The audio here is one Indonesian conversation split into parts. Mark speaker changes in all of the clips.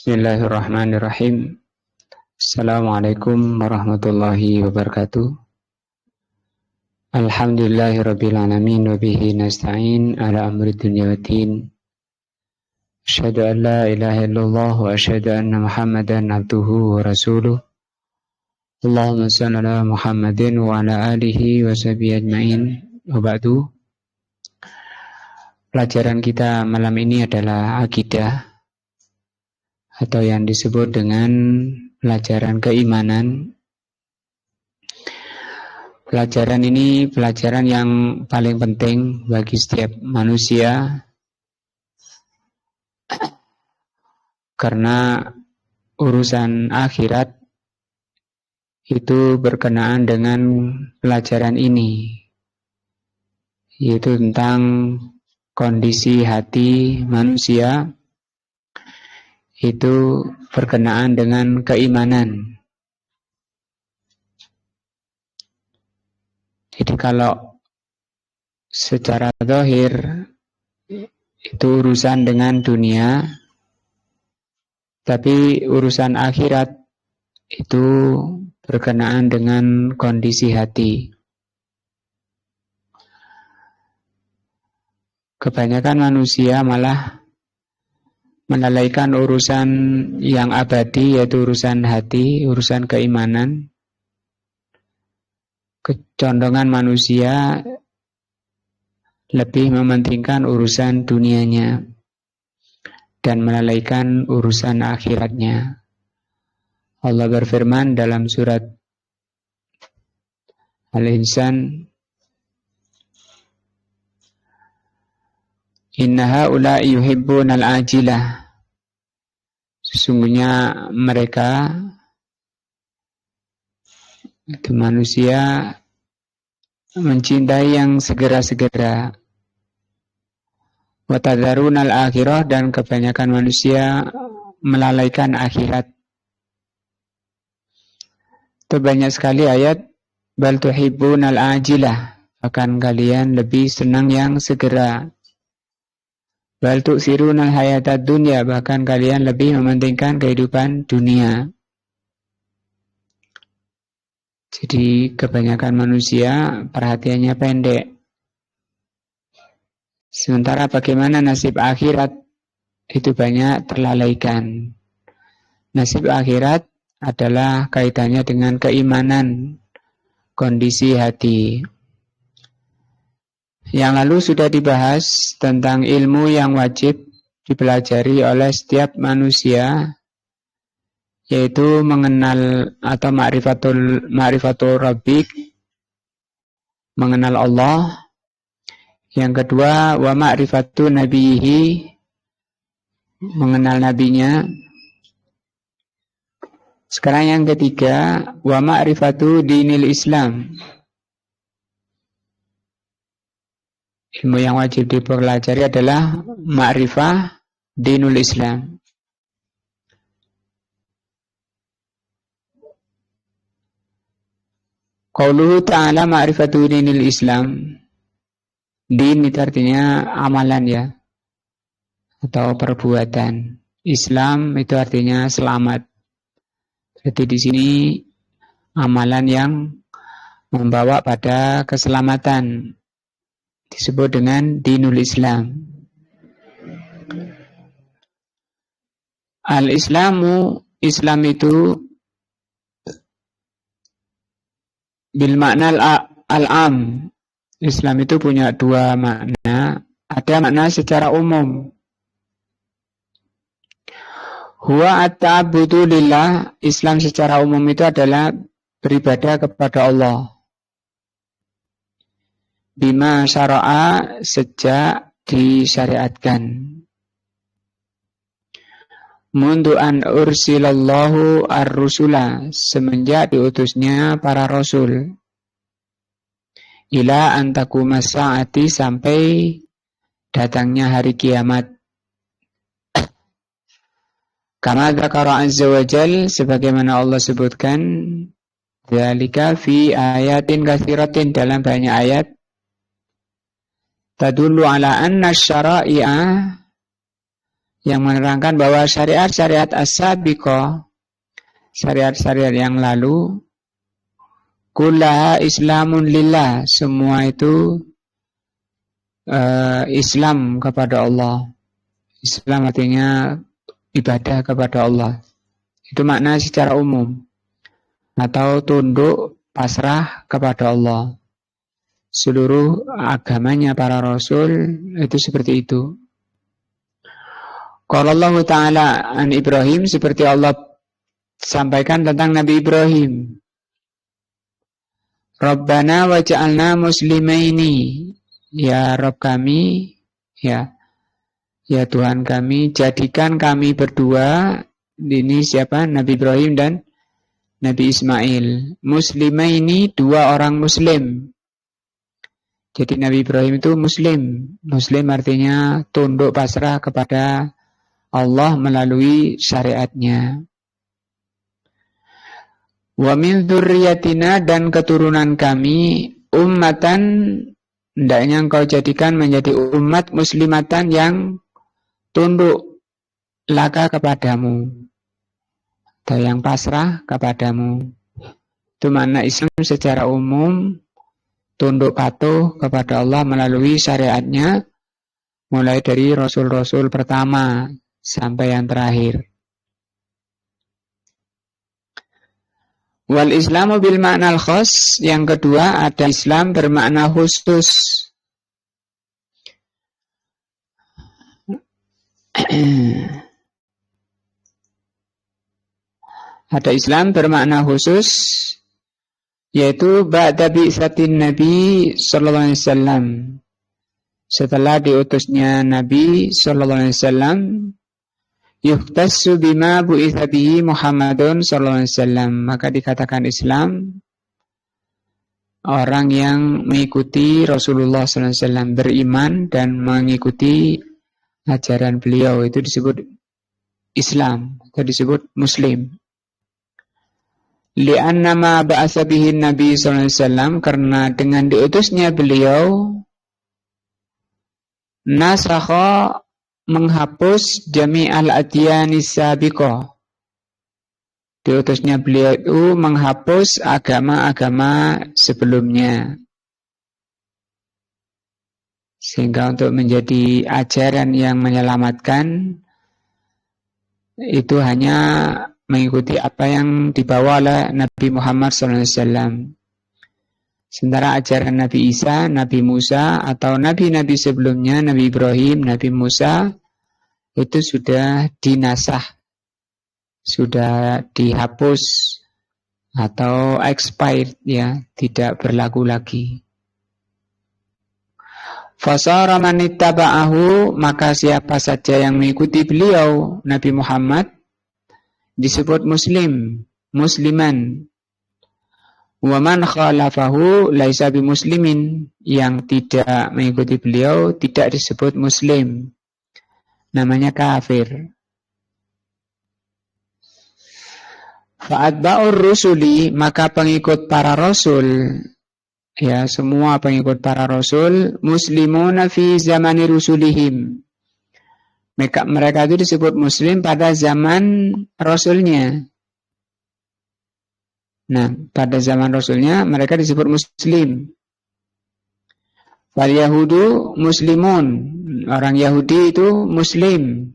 Speaker 1: Bismillahirrahmanirrahim. Assalamualaikum warahmatullahi wabarakatuh. Alhamdulillahirabbil alamin wa bihi nasta'in ala amri dunya waddin. Asyhadu an la ilaha illallah wa asyhadu anna Muhammadan abduhu wa rasuluh. Allahumma shalli ala Muhammadin wa ala alihi wa sahbihi ajmain. Wa ba'du. Pelajaran kita malam ini adalah akidah atau yang disebut dengan pelajaran keimanan. Pelajaran ini pelajaran yang paling penting bagi setiap manusia karena urusan akhirat itu berkenaan dengan pelajaran ini, yaitu tentang kondisi hati manusia. Itu berkenaan dengan keimanan. Jadi kalau secara zahir itu urusan dengan dunia, tapi urusan akhirat itu berkenaan dengan kondisi hati. Kebanyakan manusia malah melalaikan urusan yang abadi, yaitu urusan hati, urusan keimanan. Kecondongan manusia lebih mementingkan urusan dunianya dan melalaikan urusan akhiratnya. Allah berfirman dalam surat Al-Insan, Inna haula'i yuhibbunal ajilah. Sesungguhnya mereka itu manusia mencintai yang segera-segera. Wa tadharunal akhirah, dan kebanyakan manusia melalaikan akhirat. Itu banyak sekali ayat bal tuhibbunal ajilah, bahkan kalian lebih senang yang segera. Bal tu'sirunal hayatad dunya, bahkan kalian lebih mementingkan kehidupan dunia. Jadi kebanyakan manusia perhatiannya pendek. Sementara bagaimana nasib akhirat itu banyak terlalaikan. Nasib akhirat adalah kaitannya dengan keimanan, kondisi hati. Yang lalu sudah dibahas tentang ilmu yang wajib dipelajari oleh setiap manusia, yaitu mengenal atau ma'rifatul rabbik, mengenal Allah. Yang kedua, wa ma'rifatu nabihi, mengenal nabinya. Sekarang yang ketiga, wa ma'rifatu dinil Islam. Ilmu yang wajib dipelajari adalah ma'rifah dinul Islam. Qauluhu ta'ala ma'rifatu dinil Islam. Din itu artinya amalan ya, atau perbuatan. Islam itu artinya selamat. Jadi di sini amalan yang membawa pada keselamatan disebut dengan dinul Islam. Al-Islamu, Islam itu bil makna al-am. Islam itu punya dua makna. Ada makna secara umum. Huwa at-ta'abudu lillah. Islam secara umum itu adalah beribadah kepada Allah. Bima syara'a, sejak disyariatkan. Mundu an ursilallahu ar-rusula, semenjak diutusnya para rasul. Ila antakuma sa'ati, sampai datangnya hari kiamat. Kama dzakara azza wa jal, sebagaimana Allah sebutkan, dzalika fi ayatin katsiratin, dalam banyak ayat. Tadullu ala anna syara'i'a, yang menerangkan bahwa syariat-syariat as-sabiqah, syariat-syariat yang lalu, kullaha islamun lillah, semua itu Islam kepada Allah. Islam artinya ibadah kepada Allah. Itu makna secara umum. Atau tunduk pasrah kepada Allah. Seluruh agamanya para rasul itu seperti itu. Qala Allah Ta'ala an Ibrahim, seperti Allah sampaikan tentang Nabi Ibrahim. Rabbana waj'alna muslimaini. Ya Rabb kami, ya Tuhan kami, jadikan kami berdua, ini siapa? Nabi Ibrahim dan Nabi Ismail. Muslimaini, dua orang muslim. Jadi Nabi Ibrahim itu muslim. Muslim artinya tunduk pasrah kepada Allah melalui syariatnya. Wa min dzurriyyatina, dan keturunan kami, ummatan, hendaknya engkau jadikan menjadi umat muslimatan yang tunduk laka kepadamu, atau yang pasrah kepadamu. Itu makna Islam secara umum, tunduk patuh kepada Allah melalui syariatnya, mulai dari rasul-rasul pertama sampai yang terakhir. Wal Islamu bil makna al-khas, yang kedua ada Islam bermakna khusus. Ada Islam bermakna khusus, yaitu ba'da bi'tsatin Nabi sallallahu alaihi wasallam. Setelah diutusnya Nabi sallallahu alaihi wasallam, yuhtassu bima bu'itsa bihi Muhammadun sallallahu alaihi wasallam, maka dikatakan Islam orang yang mengikuti Rasulullah sallallahu alaihi wasallam, beriman dan mengikuti ajaran beliau, itu disebut Islam, atau disebut Muslim. Li'anna ma ba'atsa bihi Nabi sallallahu alaihi wasallam, karena dengan diutusnya beliau nasakha, menghapus jami'al adyanis sabiqah. Diutusnya beliau itu menghapus agama-agama sebelumnya. Sehingga untuk menjadi ajaran yang menyelamatkan itu hanya mengikuti apa yang dibawa oleh Nabi Muhammad SAW. Sementara ajaran Nabi Isa, Nabi Musa, atau nabi-nabi sebelumnya, Nabi Ibrahim, Nabi Musa, itu sudah dinasah, sudah dihapus atau expired, ya, tidak berlaku lagi. Fasara man ittaba'ahu, maka siapa saja yang mengikuti beliau Nabi Muhammad disebut muslim, musliman. Wa man khalafahu laisa bimuslimin, yang tidak mengikuti beliau tidak disebut muslim, namanya kafir. Fa'atba'ur rusuli, maka pengikut para rasul, ya, semua pengikut para rasul, muslimuna fi zamani rusulihim, mereka itu disebut muslim pada zaman rasulnya. Nah, pada zaman rasulnya mereka disebut muslim. Fal yahudu muslimun, orang Yahudi itu muslim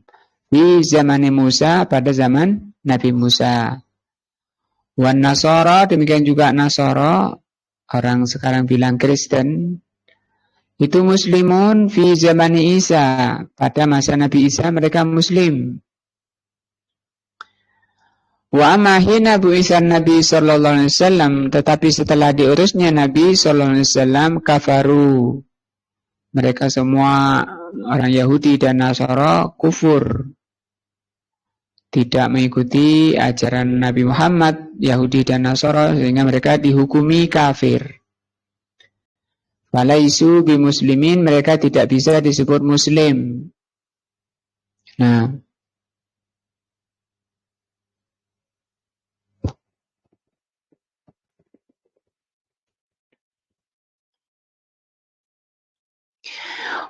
Speaker 1: di zaman Musa, pada zaman Nabi Musa. Wan Nasara, demikian juga Nasara, orang sekarang bilang Kristen, itu muslimun fi zaman Isa, pada masa Nabi Isa mereka muslim. Wa amahina bu'isan Nabi sallallahu alaihi wasallam, tetapi setelah diutusnya Nabi sallallahu alaihi wasallam, kafaru, mereka semua orang Yahudi dan Nasara kufur, tidak mengikuti ajaran Nabi Muhammad, Yahudi dan Nasara, sehingga mereka dihukumi kafir. Walaisu bimuslimin, mereka tidak bisa disebut muslim. Nah,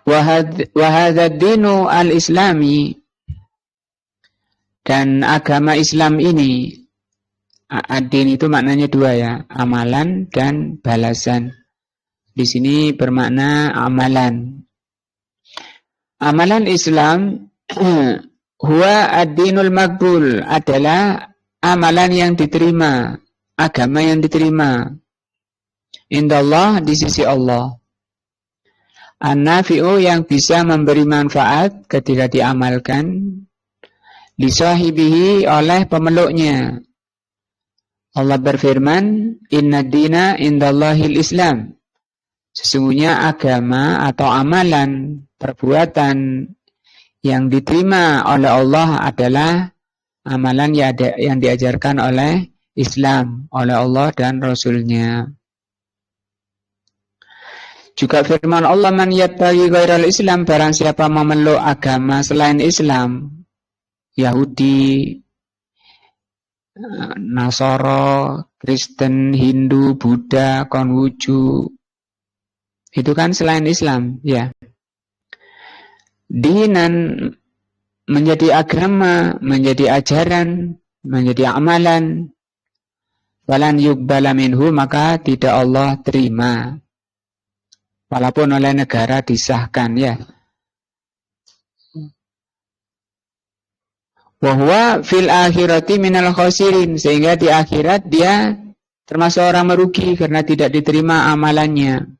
Speaker 1: wahadzad dinu al-islami, Dan agama Islam ini, ad-din itu maknanya dua ya, amalan dan balasan. Di sini bermakna amalan. Amalan Islam huwa ad-dinul maqbul, adalah amalan yang diterima, agama yang diterima. Indallah, di sisi Allah. An-nafi'u, yang bisa memberi manfaat ketika diamalkan. Lisahibihi, oleh pemeluknya. Allah berfirman, Inna dina indallahil Islam. Sesungguhnya agama atau amalan, perbuatan yang diterima oleh Allah adalah amalan yang diajarkan oleh Islam, oleh Allah dan Rasul-Nya. Juga firman Allah, Man yattaqi ghairal Islam, barang siapa memeluk agama selain Islam, Yahudi, Nasara, Kristen, Hindu, Buddha, Konghucu, itu kan selain Islam, ya. Dinan, menjadi agama, menjadi ajaran, menjadi amalan, walan yuqbala minhu, maka tidak Allah terima. Walaupun oleh negara disahkan, ya. Wahwa fil akhirati minal khosirin, sehingga di akhirat dia termasuk orang merugi karena tidak diterima amalannya.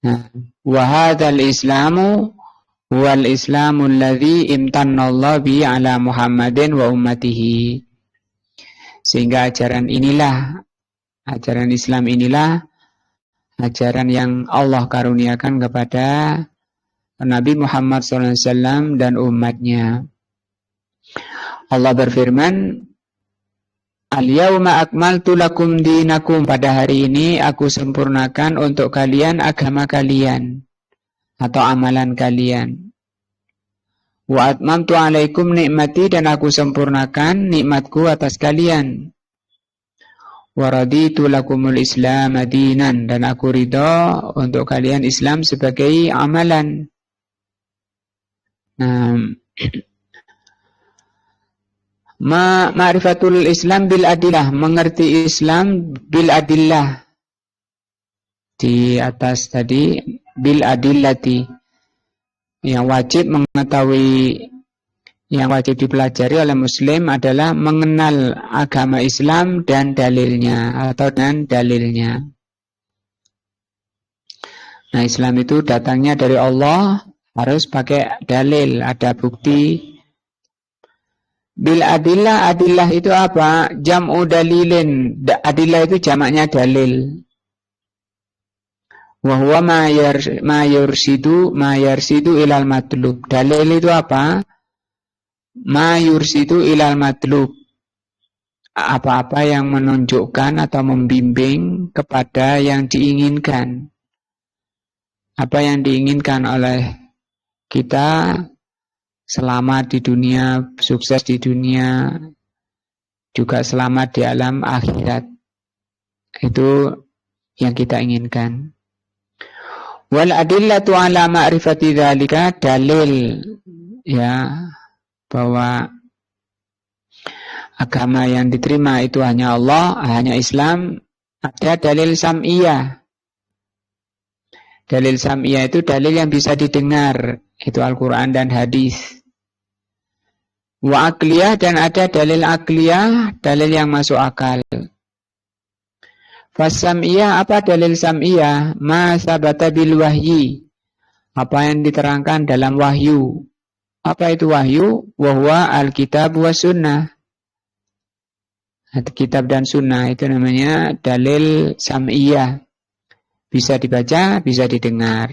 Speaker 1: Nah, wa hadzal islamu wal islamul ladzi imtannallahu bi ala Muhammadin wa ummatihi. Sehingga ajaran Islam inilah ajaran yang Allah karuniakan kepada Nabi Muhammad SAW dan umatnya. Allah berfirman, Al-yawma akmaltu lakum dinakum, pada hari ini aku sempurnakan untuk kalian agama kalian atau amalan kalian. Wa atmamtu alaikum nikmati, dan aku sempurnakan nikmatku atas kalian. Wa raditu lakumul islam dinan, dan aku ridha untuk kalian Islam sebagai amalan. Ma'rifatul Islam bil adillah, mengerti Islam bil adillah. Di atas tadi bil adillati, yang wajib mengetahui, yang wajib dipelajari oleh muslim adalah mengenal agama Islam dan dalilnya atau dan dalilnya. Nah, Islam itu datangnya dari Allah, harus pakai dalil, ada bukti. Bil adillah, adillah itu apa? Jam'u dalilin. Adillah itu jamaknya dalil. Wa huwa ma yursidu ilal matlub. Dalil itu apa? Ma yursidu ilal matlub. Apa-apa yang menunjukkan atau membimbing kepada yang diinginkan. Apa yang diinginkan oleh kita, selamat di dunia, sukses di dunia, juga selamat di alam akhirat. Itu yang kita inginkan. Wal adillatu ala ma'rifati dzalika, dalil ya bahwa agama yang diterima itu hanya Allah, hanya Islam. Ada dalil sam'iyah. Dalil sam'iyah itu dalil yang bisa didengar, itu Al-Quran dan hadis. Wa akliyah, dan ada dalil akliyah, dalil yang masuk akal. Fasam'iyah, apa dalil sam'iyah? Ma sabata bil wahyi, apa yang diterangkan dalam wahyu. Apa itu wahyu? Wahwa al-kitab wa sunnah. Kitab dan sunnah itu namanya dalil sam'iyah. Bisa dibaca, bisa didengar.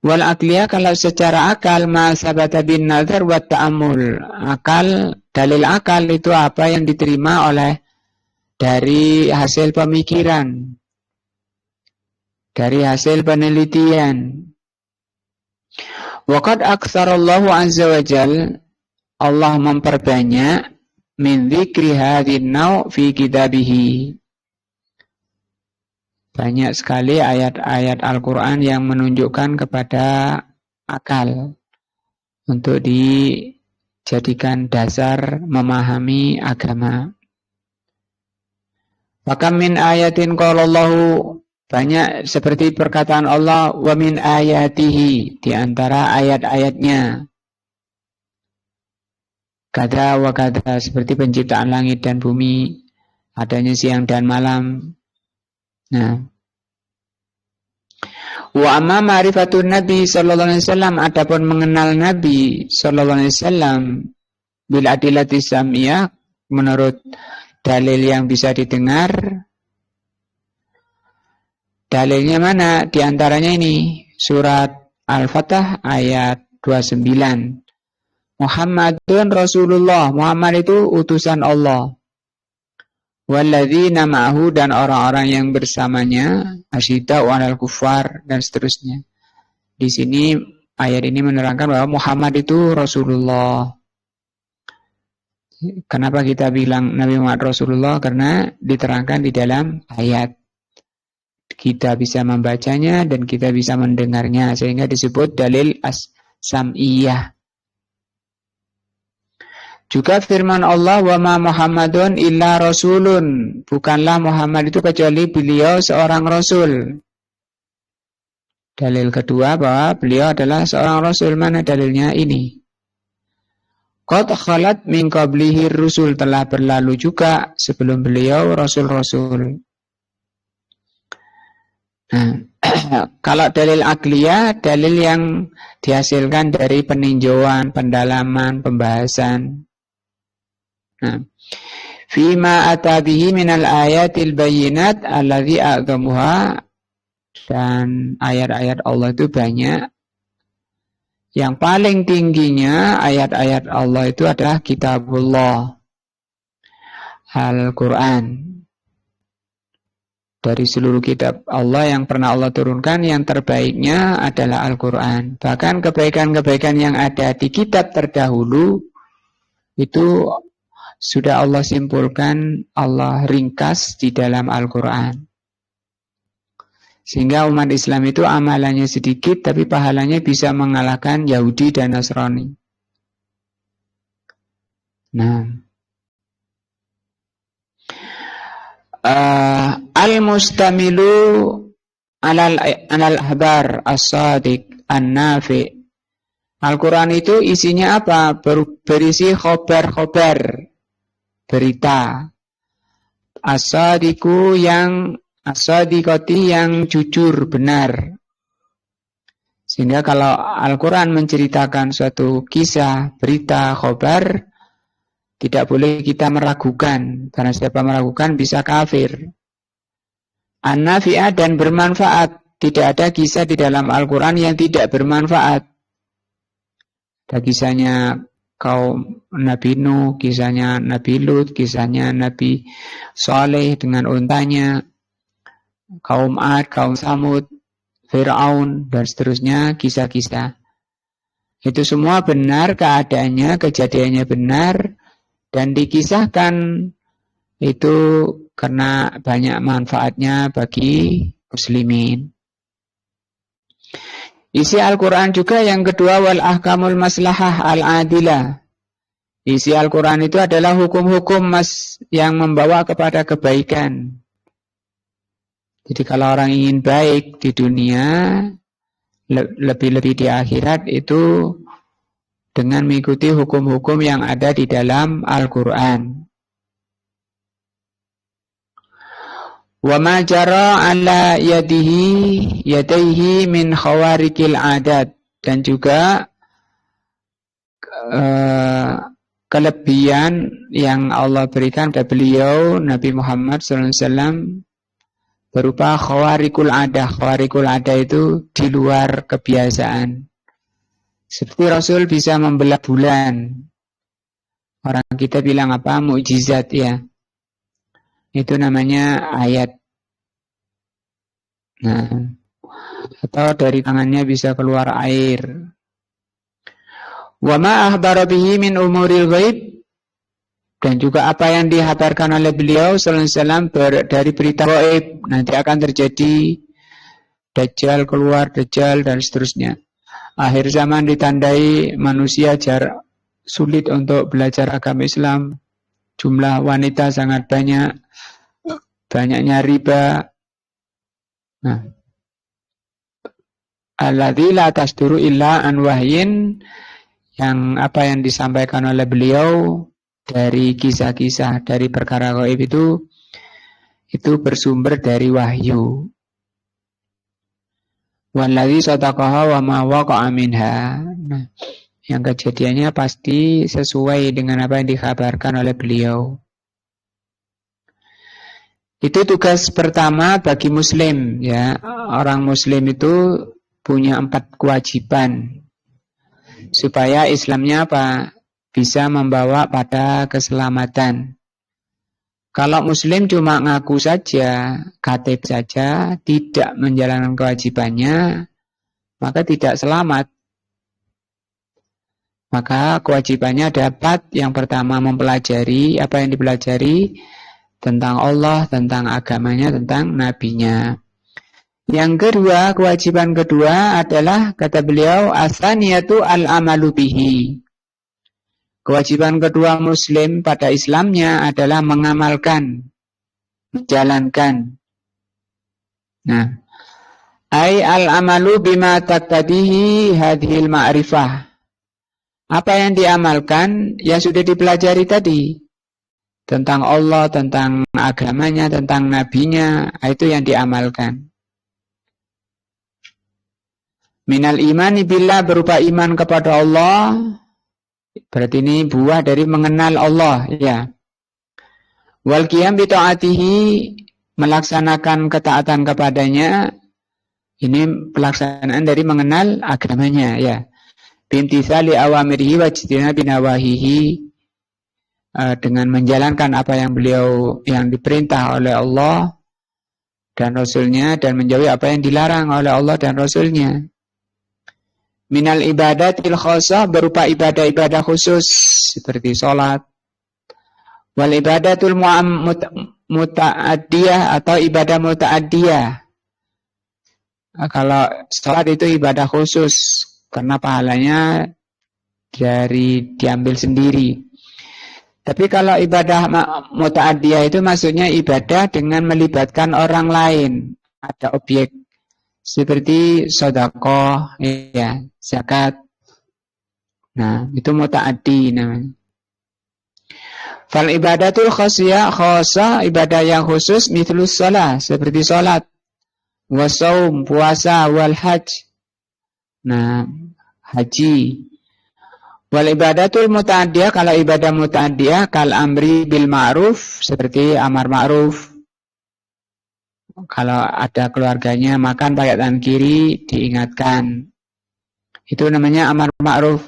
Speaker 1: Wal akliyah, kalau secara akal, ma sabata bin nazar wa ta'amul. Akal, dalil akal itu apa yang diterima oleh dari hasil pemikiran, dari hasil penelitian. Waqad aktsarallahu azza wa jal, Allah memperbanyak min dzikri hadzal naw' fi kitabihi. Banyak sekali ayat-ayat Al-Quran yang menunjukkan kepada akal untuk jadikan dasar memahami agama. Maka min ayatin qalallahu, banyak seperti perkataan Allah, wa min ayatihi, di antara ayat-ayatnya. Kada wa kada, seperti penciptaan langit dan bumi, adanya siang dan malam. Nah, wa amma ma'rifatun Nabi sallallahu alaihi wasallam, adapun mengenal Nabi sallallahu alaihi wasallam bil adillati sam'iyah, menurut dalil yang bisa didengar. Dalilnya mana? Di antaranya ini surat Al-Fatah ayat 29. Muhammadun Rasulullah, Muhammad itu utusan Allah. Walladzina ma'ahu, dan orang-orang yang bersamanya, asyidda'u 'alal kuffar, dan seterusnya. Di sini ayat ini menerangkan bahwa Muhammad itu Rasulullah. Kenapa kita bilang Nabi Muhammad Rasulullah? Karena diterangkan di dalam ayat. Kita bisa membacanya dan kita bisa mendengarnya, sehingga disebut dalil as-sam'iyah. Juga firman Allah, wa ma Muhammadun illa rasulun, bukanlah Muhammad itu kecuali beliau seorang rasul. Dalil kedua bahwa beliau adalah seorang rasul. Mana dalilnya? Ini. Qad khalat min qablihi rusul, telah berlalu juga sebelum beliau rasul-rasul. Nah, kalau dalil akliyah, dalil yang dihasilkan dari peninjauan, pendalaman, pembahasan. Nah, fima atabihi minal ayatil bayyinat alladhi a'zamuha, dan ayat-ayat Allah itu banyak. Yang paling tingginya ayat-ayat Allah itu adalah kitabullah, Al-Quran. Dari seluruh kitab Allah yang pernah Allah turunkan, yang terbaiknya adalah Al-Quran. Bahkan kebaikan-kebaikan yang ada di kitab terdahulu itu sudah Allah simpulkan, Allah ringkas di dalam Al-Quran. Sehingga umat Islam itu amalannya sedikit, tapi pahalanya bisa mengalahkan Yahudi dan Nasrani. Nah, al-mustamilu alal ahbar as-sadiq an-nafi. Al-Quran itu isinya apa? Berisi khobar-khobar, berita. As-sadiqu, yang as-sadiqati, yang jujur, benar. Sehingga kalau Al-Quran menceritakan suatu kisah, berita, khobar, tidak boleh kita meragukan. Karena siapa meragukan bisa kafir. An-nafi'ah, dan bermanfaat. Tidak ada kisah di dalam Al-Quran yang tidak bermanfaat. Ada kisahnya kaum Nabi Nuh, kisahnya Nabi Lut, kisahnya Nabi Saleh dengan untanya, kaum Ad, kaum Samud, Fir'aun, dan seterusnya, kisah-kisah. Itu semua benar keadaannya, kejadiannya benar, dan dikisahkan itu karena banyak manfaatnya bagi muslimin. Isi Al-Quran juga yang kedua, wal ahkamul maslahah al-adilah. Isi Al-Quran itu adalah hukum-hukum yang membawa kepada kebaikan. Jadi kalau orang ingin baik di dunia, lebih-lebih di akhirat, itu dengan mengikuti hukum-hukum yang ada di dalam Al-Quran. Wa ma jara ala yadaihi min khawarikil adat, dan juga kelebihan yang Allah berikan kepada beliau Nabi Muhammad SAW berupa khawarikul adah. Khawarikul adah itu di luar kebiasaan. Seperti Rasul bisa membelah bulan. Orang kita bilang apa? Mukjizat, ya. Itu namanya ayat. Nah, atau dari tangannya bisa keluar air. Wa ma akhbara bihi min umuril ghaib, dan juga apa yang dihabarkan oleh beliau sallallahu alaihi wasallam dari berita gaib. Nanti akan terjadi Dajjal keluar, Dajjal, dan seterusnya. Akhir zaman ditandai manusia sulit untuk belajar agama Islam. Jumlah wanita sangat banyak, banyaknya riba. Nah, alladzi la tasduru illa an wahyin, yang apa yang disampaikan oleh beliau dari kisah-kisah dari perkara gaib itu bersumber dari wahyu. Walladzi sadaqaha wa ma waqa'a minha. Nah, yang kejadiannya pasti sesuai dengan apa yang dikabarkan oleh beliau. Itu tugas pertama bagi muslim, ya. Orang muslim itu punya 4 kewajiban supaya Islamnya apa? Bisa membawa pada keselamatan. Kalau muslim cuma ngaku saja, KTP saja, tidak menjalankan kewajibannya, maka tidak selamat. Maka kewajibannya ada 4. Yang pertama mempelajari apa yang dipelajari tentang Allah, tentang agamanya, tentang nabinya. Yang kedua, kewajiban kedua adalah, kata beliau, as-saniyatu al-amalu bihi. Kewajiban kedua muslim pada Islamnya adalah mengamalkan, menjalankan. Nah, ai al-amalu bima taqtadihi hadhil ma'rifah. Apa yang diamalkan ya sudah dipelajari tadi. Tentang Allah, tentang agamanya, tentang nabinya, itu yang diamalkan. Minal imani billah, berupa iman kepada Allah. Berarti ini buah dari mengenal Allah, ya. Wal qiyam bi ta'atihi, melaksanakan ketaatan kepadanya. Ini pelaksanaan dari mengenal agamanya, ya. Bimtithali awamirihi wa jtinabi nawahihi, dengan menjalankan apa yang beliau yang diperintah oleh Allah dan Rasulnya, dan menjauhi apa yang dilarang oleh Allah dan Rasulnya. Minal ibadatil khosah, berupa ibadah-ibadah khusus seperti sholat. Wal ibadatul muta'addiyah, atau ibadah muta'addiyah. Kalau sholat itu ibadah khusus karena pahalanya diambil sendiri. Tapi kalau ibadah muta'addiyah itu maksudnya ibadah dengan melibatkan orang lain, ada objek. Seperti sedekah, ya, zakat. Nah, itu muta'addi namanya. Fal ibadatul khosah, ibadah yang khusus, mithlus shalah, seperti salat, wasaum, puasa, wal hajj. Nah, haji. Wal ibadatul muta'addiyah, kalau ibadah muta'addiyah, kal amri bil ma'ruf, seperti amar ma'ruf. Kalau ada keluarganya makan pakai tangan kiri, diingatkan. Itu namanya amar ma'ruf.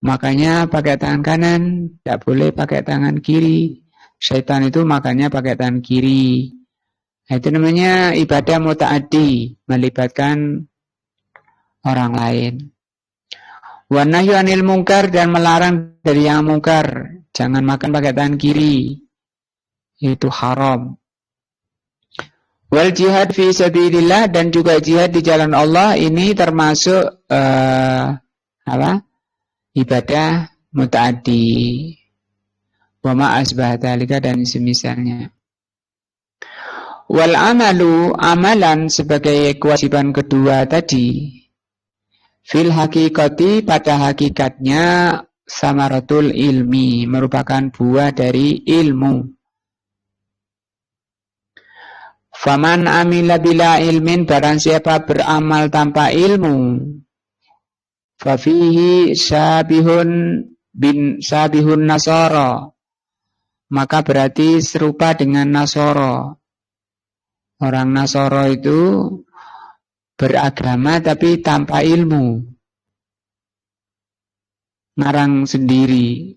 Speaker 1: Makanya pakai tangan kanan, tidak boleh pakai tangan kiri. Syaitan itu makannya pakai tangan kiri. Nah, itu namanya ibadah muta'addi, melibatkan orang lain. Wa nahyu anil mungkar, dan melarang dari yang mungkar. Jangan makan pakai tangan kiri. Itu haram. Wal jihad fi sabilillah, dan juga jihad di jalan Allah, ini termasuk ibadah muta'addi. Wa ma asbah dzalika, dan semisalnya. Wal amalu, amalan sebagai kewajiban kedua tadi, fil hakikati, pada hakikatnya, samaratul ilmi, merupakan buah dari ilmu. Faman amila bila ilmin, barang siapa beramal tanpa ilmu, fafihi sabihun nasara, maka berarti serupa dengan Nasara. Orang Nasara itu beragama tapi tanpa ilmu, ngarang sendiri.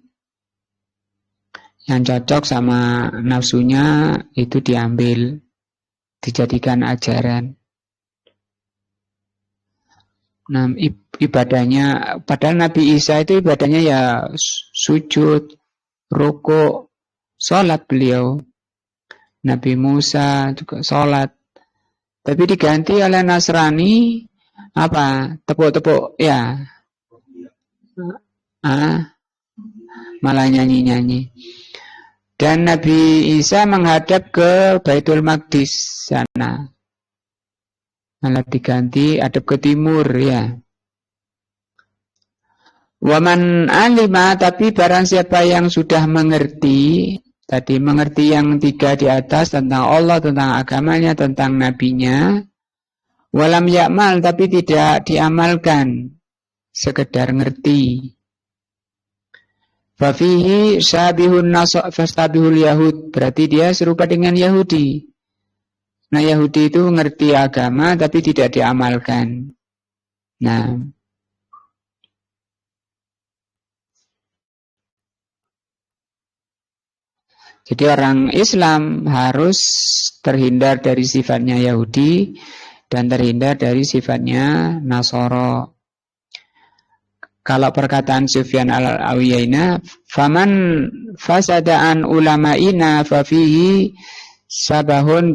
Speaker 1: Yang cocok sama nafsunya itu diambil, dijadikan ajaran. Nah, ibadahnya, padahal Nabi Isa itu ibadahnya ya sujud, rukuk, sholat beliau. Nabi Musa juga sholat. Tapi diganti oleh Nasrani apa? Tepuk-tepuk, ya. malah nyanyi-nyanyi. Dan Nabi Isa menghadap ke Baitul Maqdis sana. Malah diganti hadap ke timur ya. Waman alima, tapi barang siapa yang sudah mengerti, tadi mengerti yang 3 di atas tentang Allah, tentang agamanya, tentang nabinya, walam yakmal, tapi tidak diamalkan, sekedar ngerti. Fafihi syabihun fastabihul Yahud, berarti dia serupa dengan Yahudi. Nah, Yahudi itu ngerti agama tapi tidak diamalkan. Nah, jadi orang Islam harus terhindar dari sifatnya Yahudi dan terhindar dari sifatnya Nasara. Kalau perkataan Sufyan al-Uyainah, faman fasadaan ulama'ina fafihi sabahun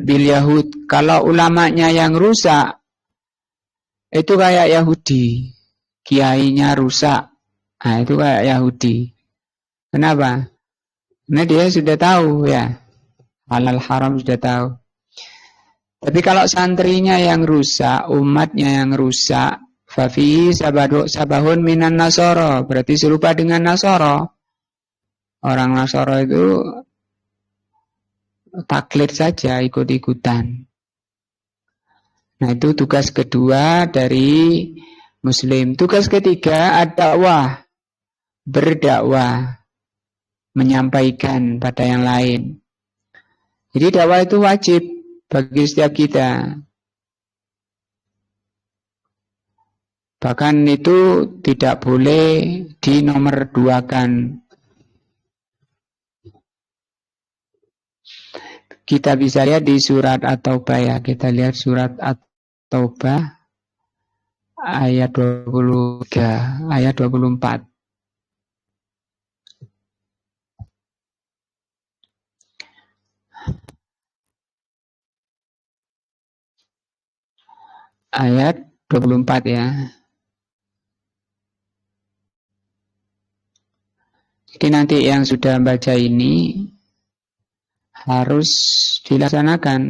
Speaker 1: bil Yahud. Kalau ulamanya yang rusak, itu kayak Yahudi. Kiainya rusak. Nah, itu kayak Yahudi. Kenapa? Nah, dia sudah tahu ya. Halal haram sudah tahu. Tapi kalau santrinya yang rusak, umatnya yang rusak, fafi sabahun minan Nasara, berarti serupa dengan Nasara. Orang Nasara itu taklid saja, ikut-ikutan. Nah, itu tugas kedua dari Muslim. Tugas ketiga ad-dakwah, berdakwah, menyampaikan pada yang lain. Jadi dakwah itu wajib bagi setiap kita. Bahkan itu tidak boleh dinomorduakan. Kita bisa lihat di surat At-Taubah ya. Kita lihat surat At-Taubah ayat 23, ayat 24. Ayat 24 ya. Jadi nanti yang sudah baca ini harus dilaksanakan.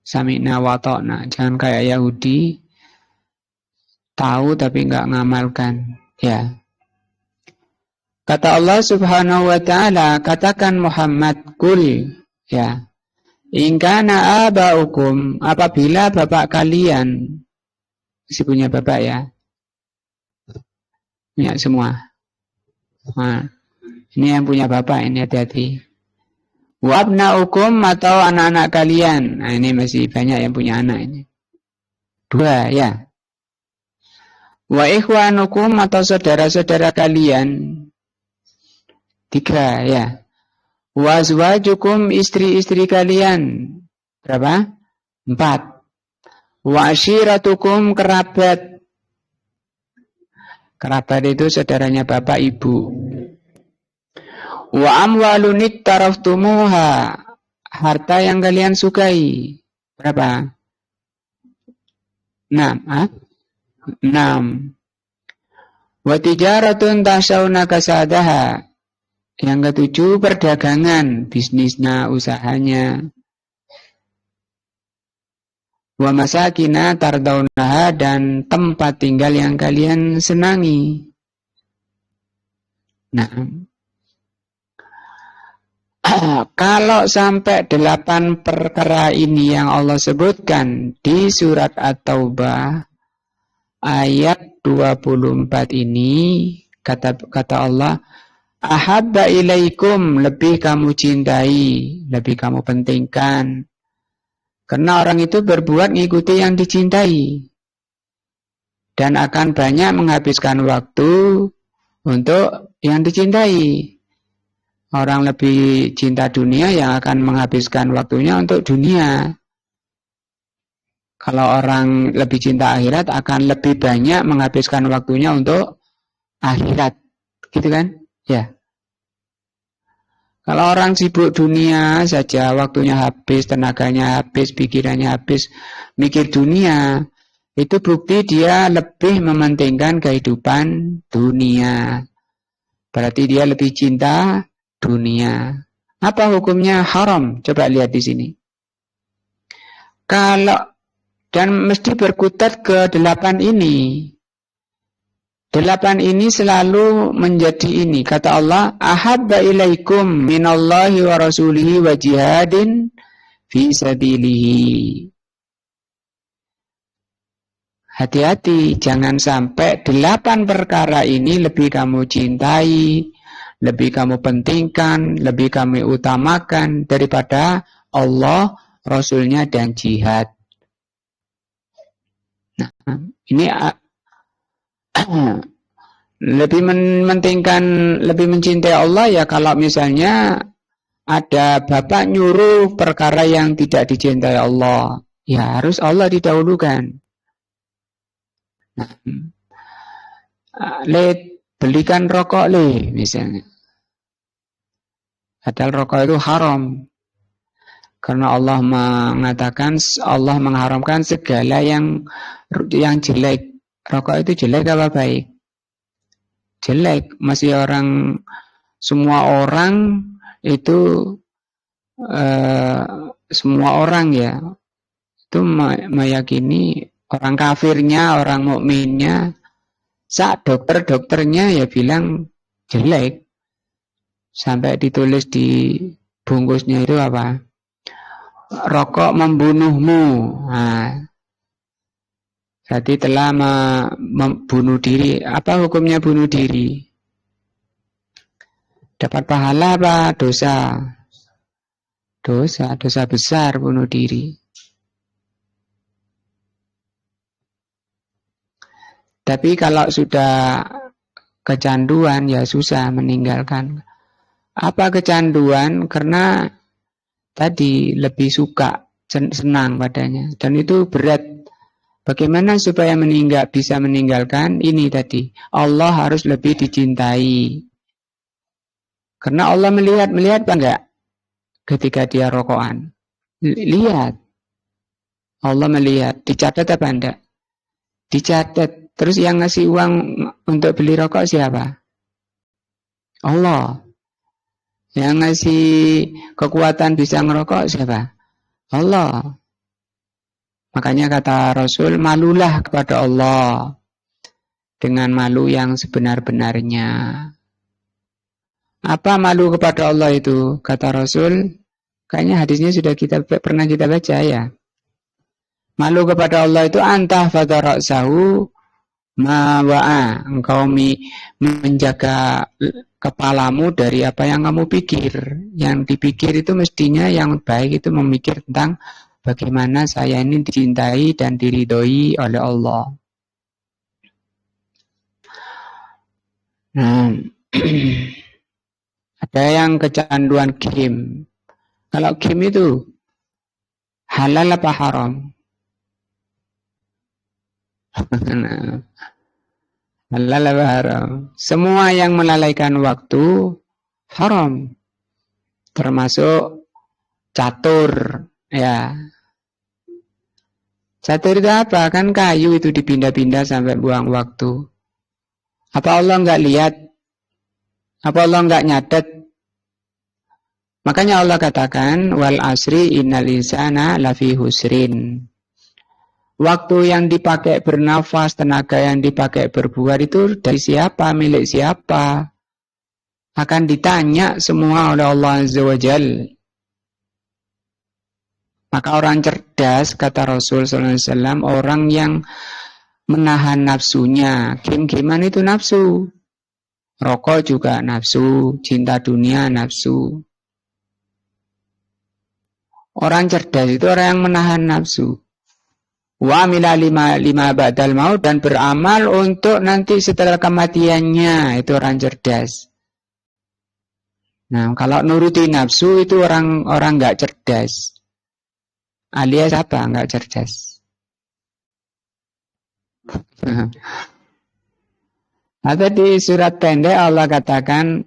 Speaker 1: Sami'na wa ta'na. Jangan kayak Yahudi, tahu tapi enggak ngamalkan. Ya. Kata Allah Subhanahu wa ta'ala, katakan Muhammad, kul, ya. In kana aba'ukum, apabila bapak kalian, masih punya bapak ya. Ya semua. Nah, ini yang punya bapak, ini hati-hati. Wa abna'ukum, atau anak-anak kalian. Nah, ini masih banyak yang punya anak ini. 2 ya. Wa ikhwanukum, atau saudara-saudara kalian. 3 ya. Wa azwajukum, istri-istri kalian. Berapa? 4. Wa ashiratukum, kerabat. Kerabat itu saudaranya bapak ibu. Wa amwalunit taraftumuha, harta yang kalian sukai. Berapa? 6. 6. Wa tijaratun tasawna kasadaha, yang ke-7 perdagangan, bisnisnya, usahanya. Wa masakina tardaunaha, dan tempat tinggal yang kalian senangi. Nah, kalau sampai 8 perkara ini yang Allah sebutkan di surat At-Taubah ayat 24 ini, kata Allah, ahabba ilaikum, lebih kamu cintai, lebih kamu pentingkan. Karena orang itu berbuat mengikuti yang dicintai dan akan banyak menghabiskan waktu untuk yang dicintai. Orang lebih cinta dunia yang akan menghabiskan waktunya untuk dunia. Kalau orang lebih cinta akhirat akan lebih banyak menghabiskan waktunya untuk akhirat. Gitu kan? Ya. Kalau orang sibuk dunia saja, waktunya habis, tenaganya habis, pikirannya habis, mikir dunia, itu bukti dia lebih mementingkan kehidupan dunia. Berarti dia lebih cinta dunia. Apa hukumnya? Haram. Coba lihat di sini. Kalau dan mesti berkutat ke 8 ini. 8 ini selalu menjadi ini. Kata Allah, ahabba ilaikum minallahi wa rasulihi wa jihadin fi sabilihi. Hati-hati, jangan sampai 8 perkara ini lebih kamu cintai, lebih kamu pentingkan, lebih kamu utamakan daripada Allah, Rasulnya, dan jihad. Nah, ini lebih mementingkan, lebih mencintai Allah ya kalau misalnya ada bapak nyuruh perkara yang tidak dicintai Allah, ya harus Allah didahulukan. Nah, belikan rokok misalnya. Padahal rokok itu haram. Karena Allah mengatakan, Allah mengharamkan segala yang jelek. Rokok itu jelek apa baik? Jelek. Masih semua orang itu semua orang ya itu meyakini, orang kafirnya, orang mukminnya, dokternya ya bilang jelek. Sampai ditulis di bungkusnya itu apa? Rokok membunuhmu. Nah, berarti telah membunuh diri. Apa hukumnya bunuh diri? Dapat pahala apa dosa? Dosa besar bunuh diri. Tapi kalau sudah kecanduan ya susah meninggalkan. Apa kecanduan? Karena tadi lebih suka, senang padanya, dan itu berat. Bagaimana supaya bisa meninggalkan? Ini tadi, Allah harus lebih dicintai. Karena Allah melihat apa enggak ketika dia rokokan? Lihat. Allah melihat. Dicatat apa enggak? Dicatat. Terus yang ngasih uang untuk beli rokok siapa? Allah. Yang ngasih kekuatan bisa ngerokok siapa? Allah. Makanya kata Rasul, malulah kepada Allah dengan malu yang sebenar-benarnya. Apa malu kepada Allah itu? Kata Rasul, kayaknya hadisnya sudah pernah kita baca ya. Malu kepada Allah itu antah fadara'sahu mawa'a. Engkau menjaga kepalamu dari apa yang kamu pikir. Yang dipikir itu mestinya yang baik, itu memikir tentang bagaimana saya ini dicintai dan diridhoi oleh Allah. Nah, ada yang kecanduan game. Kalau game itu halal apa haram? Halal apa haram? Semua yang melalaikan waktu haram. Termasuk catur, ya. Catur itu apa? Kan kayu itu dipindah-pindah sampai buang waktu. Apa Allah enggak lihat? Apa Allah enggak nyatet? Makanya Allah katakan, wal asri innal insana lafi husrin. Waktu yang dipakai bernafas, tenaga yang dipakai berbuat itu dari siapa, milik siapa? Akan ditanya semua oleh Allah Azza wa Jalla. Maka orang cerdas, kata Rasul SAW, orang yang menahan nafsunya. Game-gamean itu nafsu. Rokok juga nafsu, cinta dunia nafsu. Orang cerdas itu orang yang menahan nafsu. Wa amila lima ba'dal maut, dan beramal untuk nanti setelah kematiannya. Itu orang cerdas. Nah, kalau nuruti nafsu itu orang enggak cerdas. Alias apa? Enggak cerdas. Atau di surat pendek Allah katakan,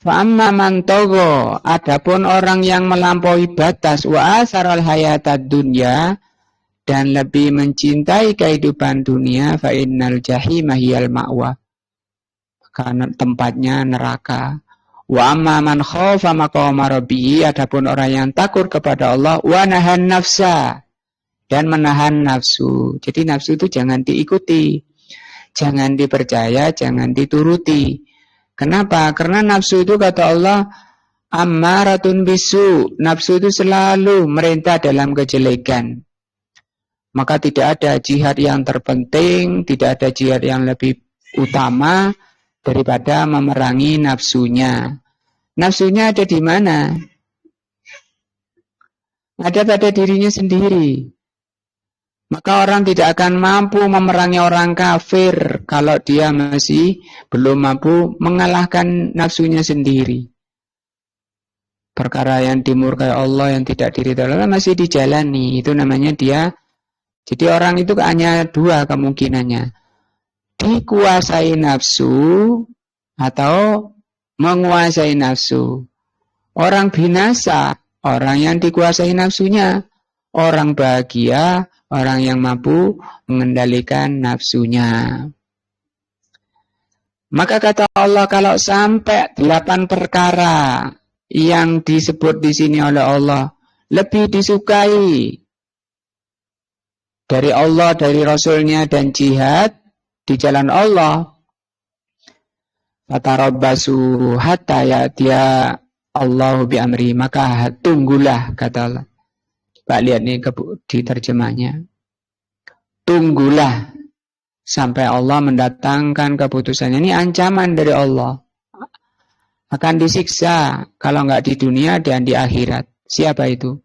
Speaker 1: Fa'amma man togo, adapun orang yang melampaui batas, wa asaral hayatad dunya, dan lebih mencintai kehidupan dunia, fa innal jahima hiyal ma'wa, karena tempatnya neraka. Wa amma man khafa maqama rabbih, adapun orang yang takut kepada Allah, wa nahan nafsa, dan menahan nafsu. Jadi nafsu itu jangan diikuti, jangan dipercaya, jangan dituruti. Kenapa? Karena nafsu itu kata Allah ammaratun bisu, nafsu itu selalu merintah dalam kejelekan. Maka tidak ada jihad yang terpenting, tidak ada jihad yang lebih utama daripada memerangi nafsunya. Nafsunya ada di mana? Ada pada dirinya sendiri. Maka orang tidak akan mampu memerangi orang kafir kalau dia masih belum mampu mengalahkan nafsunya sendiri. Perkara yang dimurkai Allah, yang tidak diridhoi Allah masih dijalani. Itu namanya dia. Jadi orang itu hanya dua kemungkinannya. Dikuasai nafsu atau menguasai nafsu. Orang binasa, orang yang dikuasai nafsunya. Orang bahagia, orang yang mampu mengendalikan nafsunya. Maka kata Allah, kalau sampai 8 perkara yang disebut di sini oleh Allah lebih disukai dari Allah, dari Rasulnya, dan jihad di jalan Allah, fatarabbasu hatta ya'tiya Allahu bi amri, maka tunggulah, kata Allah. Pak lihat nih di terjemahnya. Tunggulah sampai Allah mendatangkan keputusannya. Ini ancaman dari Allah. Akan disiksa kalau nggak di dunia dan di akhirat. Siapa itu?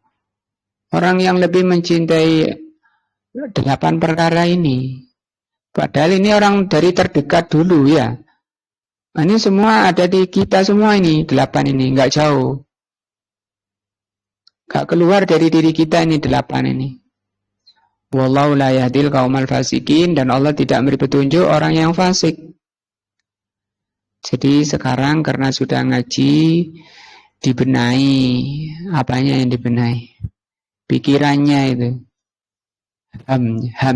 Speaker 1: Orang yang lebih mencintai 8 perkara ini. Padahal ini orang dari terdekat dulu ya. Ini semua ada di kita semua ini, 8 ini, nggak jauh. Nggak keluar dari diri kita ini 8 ini. Wallahu la yahdil qaumal fasikin, dan Allah tidak memberi petunjuk orang yang fasik. Jadi sekarang karena sudah ngaji, dibenahi. Apanya yang dibenahi? Pikirannya itu.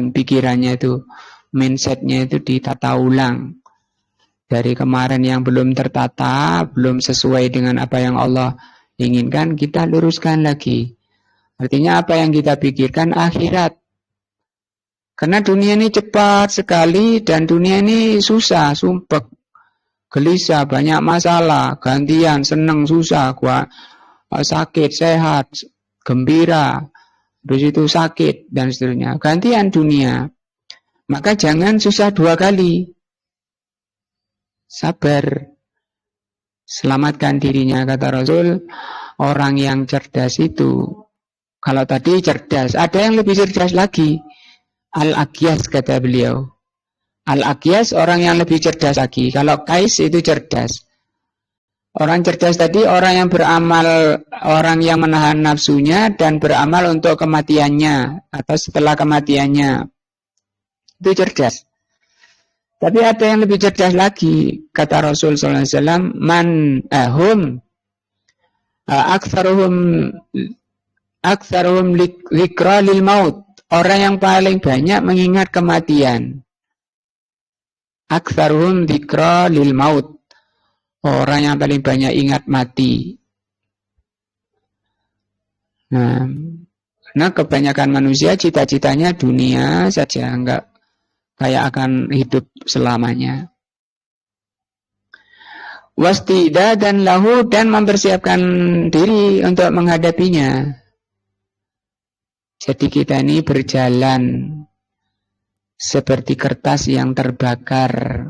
Speaker 1: Pikirannya itu, mindsetnya itu ditata ulang. Dari kemarin yang belum tertata, belum sesuai dengan apa yang Allah inginkan, kita luruskan lagi. Artinya apa yang kita pikirkan akhirat. Karena dunia ini cepat sekali dan dunia ini susah, sumpek, gelisah, banyak masalah, gantian, seneng, susah, sakit, sehat, gembira, terus itu sakit dan seterusnya. Gantian dunia. Maka jangan susah 2 kali. Sabar. Selamatkan dirinya, kata Rasul. Orang yang cerdas itu, kalau tadi cerdas, ada yang lebih cerdas lagi. Al-Aqyas, kata beliau. Al-Aqyas orang yang lebih cerdas lagi. Kalau Qais itu cerdas. Orang cerdas tadi orang yang beramal, orang yang menahan nafsunya dan beramal untuk kematiannya atau setelah kematiannya. Itu cerdas. Tapi ada yang lebih cerdas lagi, kata Rasul sallallahu alaihi wasallam, man aktsaruhum dzikra lil maut. Orang yang paling banyak mengingat kematian. Aktsaruhum dzikra lil maut. Orang yang paling banyak ingat mati. Nah, kebanyakan manusia cita-citanya dunia saja, enggak kayak akan hidup selamanya. Wastida dan lahu, dan mempersiapkan diri untuk menghadapinya. Jadi kita ini berjalan seperti kertas yang terbakar.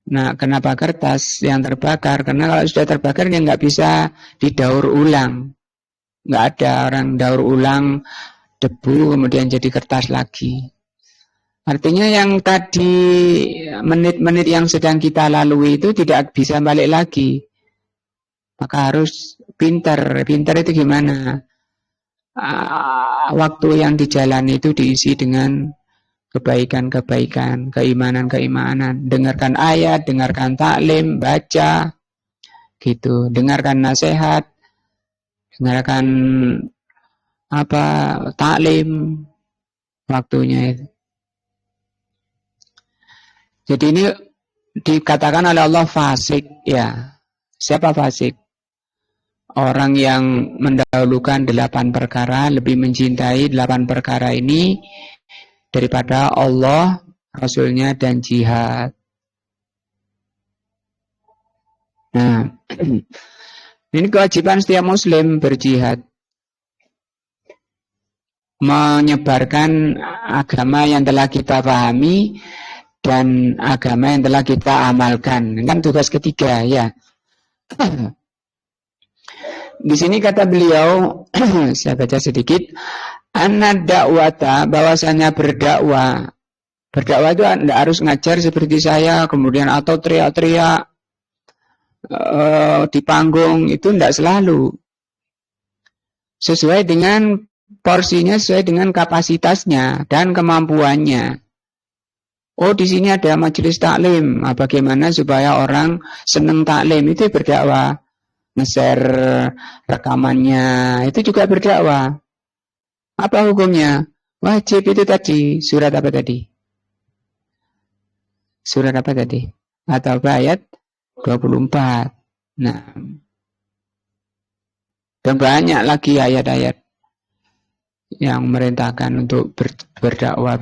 Speaker 1: Nah, kenapa kertas yang terbakar? Karena kalau sudah terbakar dia nggak bisa didaur ulang. Nggak ada orang daur ulang debu kemudian jadi kertas lagi. Artinya yang tadi menit-menit yang sedang kita lalui itu tidak bisa balik lagi. Maka harus pintar. Pintar itu gimana? Waktu yang dijalani itu diisi dengan kebaikan-kebaikan, keimanan-keimanan. Dengarkan ayat, dengarkan taklim, baca, gitu. Dengarkan nasihat, dengarkan taklim, waktunya itu. Jadi ini dikatakan oleh Allah fasik, ya. Siapa fasik? Orang yang mendahulukan 8 perkara, lebih mencintai 8 perkara ini daripada Allah, Rasulnya, dan jihad. Nah, ini kewajiban setiap muslim berjihad, menyebarkan agama yang telah kita pahami dan agama yang telah kita amalkan. Ini kan tugas ketiga, ya. Di sini kata beliau, saya baca sedikit, anna da'wata, bahwasanya berdakwah itu tidak harus ngajar seperti saya kemudian atau teriak-teriak di panggung, itu tidak selalu. Sesuai dengan porsinya, sesuai dengan kapasitasnya dan kemampuannya. Oh, di sini ada majelis taklim. Nah, bagaimana supaya orang senang taklim, itu berdakwah. Nge-share rekamannya, itu juga berdakwah. Apa hukumnya? Wajib itu tadi. Surat apa tadi? Surat apa tadi? Atau ayat 24. Nah, dan banyak lagi ayat-ayat yang merintahkan untuk berdakwah.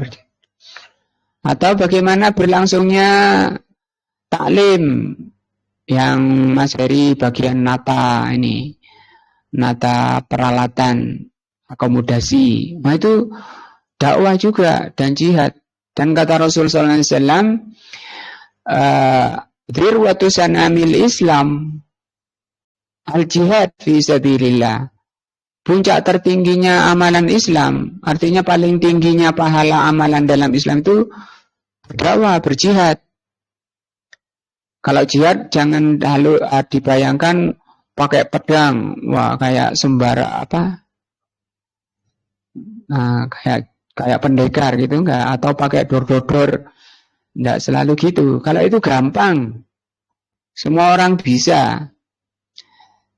Speaker 1: Atau bagaimana berlangsungnya taklim yang Mas Heri bagian nata ini, nata peralatan akomodasi. Nah, itu dakwah juga dan jihad. Dan kata Rasul sallallahu alaihi wasallam, dzirwatu sanamil Islam al-jihad fi sabilillah. Puncak tertingginya amalan Islam, artinya paling tingginya pahala amalan dalam Islam itu berdakwah, berjihad. Kalau jihad jangan lalu dibayangkan pakai pedang, wah kayak sembara apa? Nah, kayak pendekar gitu enggak, atau pakai dor-dor, enggak selalu gitu. Kalau itu gampang, semua orang bisa.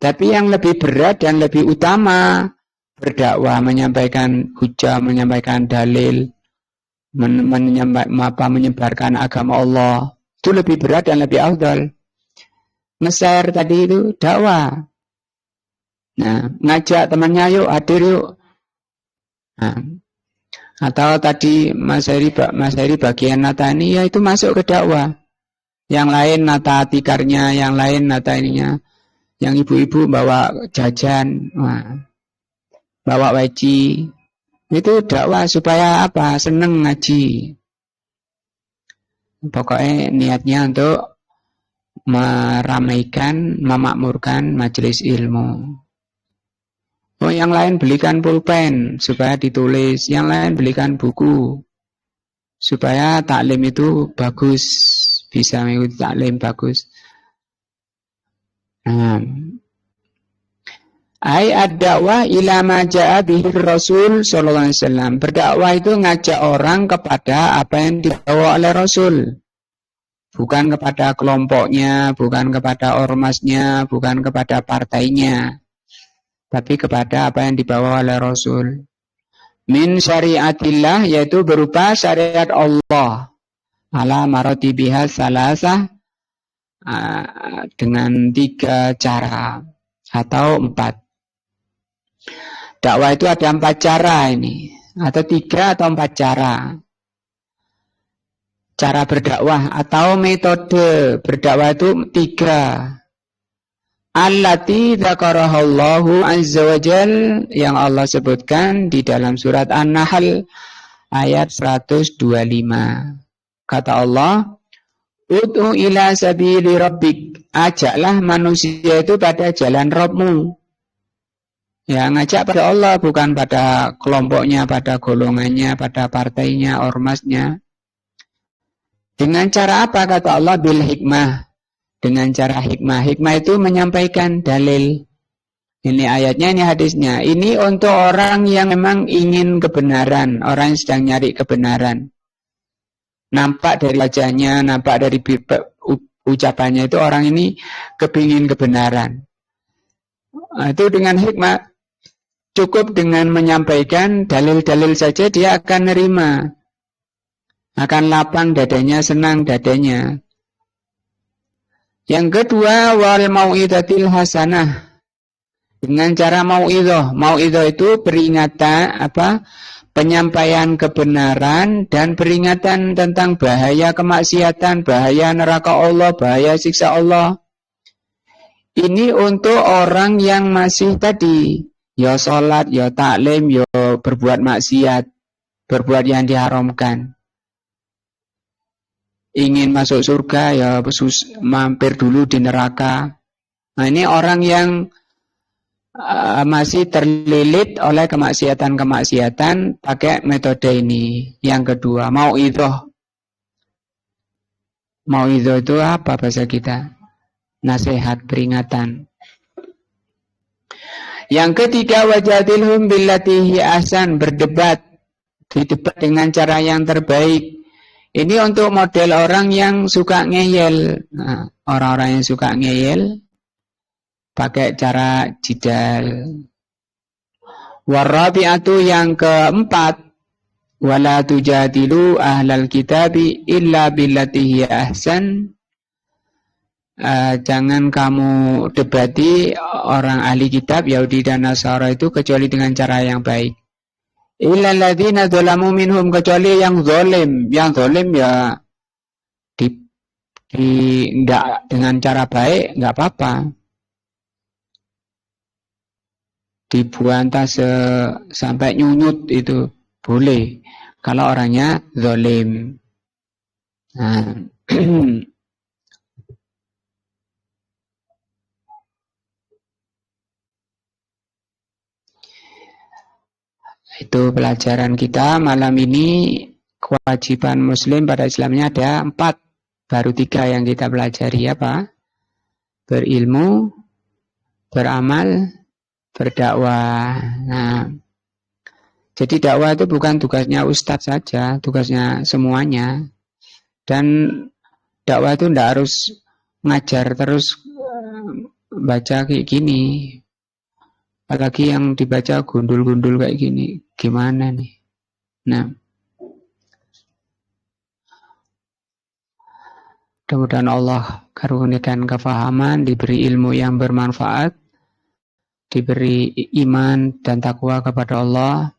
Speaker 1: Tapi yang lebih berat dan lebih utama berdakwah, menyampaikan hujah, menyampaikan dalil, menyebarkan agama Allah. Itu lebih berat dan lebih afdal. Nge-share tadi itu dakwah. Nah, ngajak temannya, yuk hadir yuk. Nah, atau tadi Mas Heri bagian nata ini, ya itu masuk ke dakwah. Yang lain nata tikarnya, yang lain nata ininya. Yang ibu-ibu bawa jajan, bawa weci. Itu dakwah supaya apa? Seneng ngaji. Pokoknya niatnya untuk meramaikan, memakmurkan majelis ilmu. Oh, yang lain belikan pulpen supaya ditulis, yang lain belikan buku supaya taklim itu bagus, bisa mengikuti taklim bagus. Ai ad-da'wah ila ma ja'a bihi Rasul sallallahu alaihi wasallam. Berdakwah itu ngajak orang kepada apa yang dibawa oleh Rasul. Bukan kepada kelompoknya, bukan kepada ormasnya, bukan kepada partainya. Tapi kepada apa yang dibawa oleh Rasul. Min syariatillah, yaitu berupa syariat Allah. Ala maratibiha salasah, dengan 3 cara atau 4. Dakwah itu ada 4 cara ini, atau 3 atau 4 cara. Cara berdakwah atau metode berdakwah itu 3. Allati dzakarahallahu azza wa jal, yang Allah sebutkan di dalam surat An-Nahl ayat 125. Kata Allah, ud'u ila sabili rabbik, ajaklah manusia itu pada jalan Rabbmu. Ya, ngajak pada Allah, bukan pada kelompoknya, pada golongannya, pada partainya, ormasnya. Dengan cara apa? Kata Allah, bil hikmah. Dengan cara hikmah. Hikmah itu menyampaikan dalil. Ini ayatnya, ini hadisnya. Ini untuk orang yang memang ingin kebenaran, orang yang sedang nyari kebenaran. Nampak dari wajahnya, nampak dari ucapannya itu orang ini kepingin kebenaran. Itu dengan hikmah. Cukup dengan menyampaikan dalil-dalil saja dia akan nerima. Akan lapang dadanya, senang dadanya. Yang kedua, wal mau'izatil hasanah. Dengan cara mau'izah. Mau'izah itu peringatan penyampaian kebenaran dan peringatan tentang bahaya kemaksiatan, bahaya neraka Allah, bahaya siksa Allah. Ini untuk orang yang masih tadi ya sholat, ya taklim, ya berbuat maksiat, berbuat yang diharamkan. Ingin masuk surga ya mampir dulu di neraka. Nah, ini orang yang masih terlilit oleh kemaksiatan-kemaksiatan pakai metode ini. Yang kedua, mau'izah. Mau'izah itu apa bahasa kita? Nasihat, peringatan. Yang ketiga, wajadilhum billati hi ahsan, berdebat. Didebat dengan cara yang terbaik. Ini untuk model orang yang suka ngeyel. Nah, orang-orang yang suka ngeyel pakai cara jidal. Warabi'atu yang keempat, wala tujadilu ahlal kitabi illa billati hiya ahsan. Jangan kamu debati orang ahli kitab Yahudi dan Nasara itu kecuali dengan cara yang baik. Illa alladzina dzalamu minhum, kecuali yang zalim. Yang zalim ya enggak dengan cara baik enggak apa-apa. Dibuantah sampai nyunyut itu boleh kalau orangnya zalim. Nah, itu pelajaran kita malam ini. Kewajiban muslim pada Islamnya ada 4, baru 3 yang kita pelajari. Apa? Berilmu, beramal, berdakwah. Nah, jadi dakwah itu bukan tugasnya ustadz saja, tugasnya semuanya. Dan dakwah itu tidak harus ngajar terus baca kayak gini. Apalagi yang dibaca gundul-gundul kayak gini, gimana nih? Nah, mudah-mudahan Allah karuniakan kefahaman, diberi ilmu yang bermanfaat, diberi iman dan takwa kepada Allah.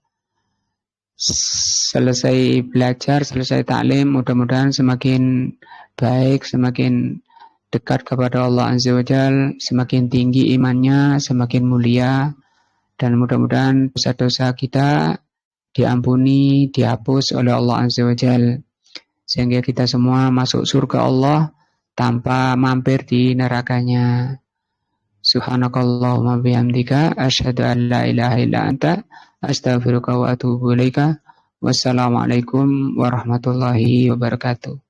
Speaker 1: Selesai belajar, selesai taklim, mudah-mudahan semakin baik, semakin dekat kepada Allah Azza wa Jalla, semakin tinggi imannya, semakin mulia, dan mudah-mudahan dosa-dosa kita diampuni, dihapus oleh Allah Azza wa Jalla, sehingga kita semua masuk surga Allah tanpa mampir di nerakanya. Subhanakallahumma bihamdika asyhadu an la ilaha illa anta astaghfiruka wa atubu ilaika. Wassalamualaikum warahmatullahi wabarakatuh.